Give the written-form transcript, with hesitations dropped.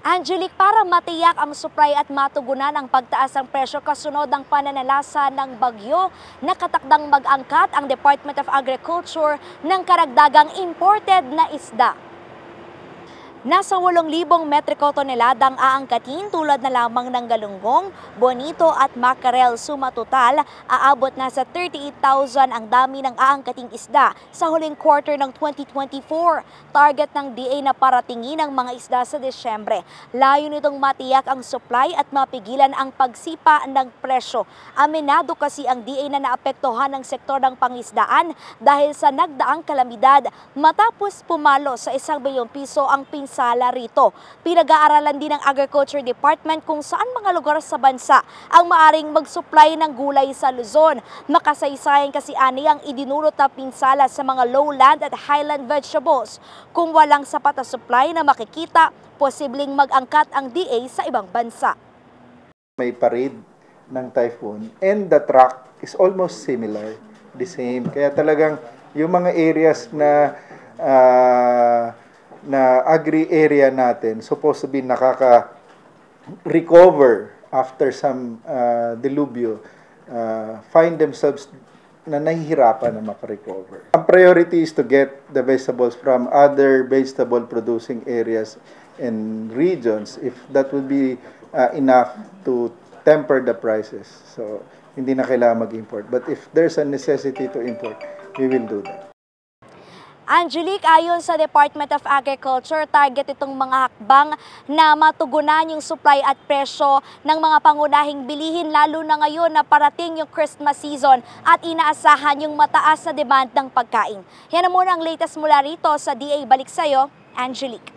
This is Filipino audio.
Angelique, para matiyak ang supply at matugunan ang pagtaas ng presyo kasunod ng pananalasa ng bagyo, nakatakdang mag-angkat ang Department of Agriculture ng karagdagang imported na isda. Nasa 8,000 metriko toneladang aangkatin tulad na lamang ng galunggong, bonito at mackerel. Sumatotal, aabot na sa 38,000 ang dami ng aangkating isda sa huling quarter ng 2024. Target ng DA na paratingin ang mga isda sa Desyembre. Layo nitong matiyak ang supply at mapigilan ang pagsipa ng presyo. Aminado kasi ang DA na naapektuhan ng sektor ng pangisdaan dahil sa nagdaang kalamidad matapos pumalo sa 1 bilyong piso ang pinsala rito. Pinag-aaralan din ng Agriculture Department kung saan mga lugar sa bansa ang maaring mag-supply ng gulay sa Luzon. Makasaysayan kasi ani ang idinulot na pinsala sa mga lowland at highland vegetables. Kung walang sapat na supply na makikita, posibleng mag-angkat ang DA sa ibang bansa. May parade ng typhoon and the track is almost similar, the same. Kaya talagang yung mga areas na agri area natin supposed to be nakaka-recover after some delubyo, find themselves na nahihirapan na makarecover. Ang priority is to get the vegetables from other vegetable producing areas and regions if that would be enough to temper the prices. So, hindi na kailangan mag-import. But if there's a necessity to import, we will do that. Angelique, ayon sa Department of Agriculture, target itong mga hakbang na matugunan yung supply at presyo ng mga pangunahing bilihin lalo na ngayon na parating yung Christmas season at inaasahan yung mataas na demand ng pagkain. Yan na muna ang latest mula rito sa DA. Balik sa'yo, Angelique.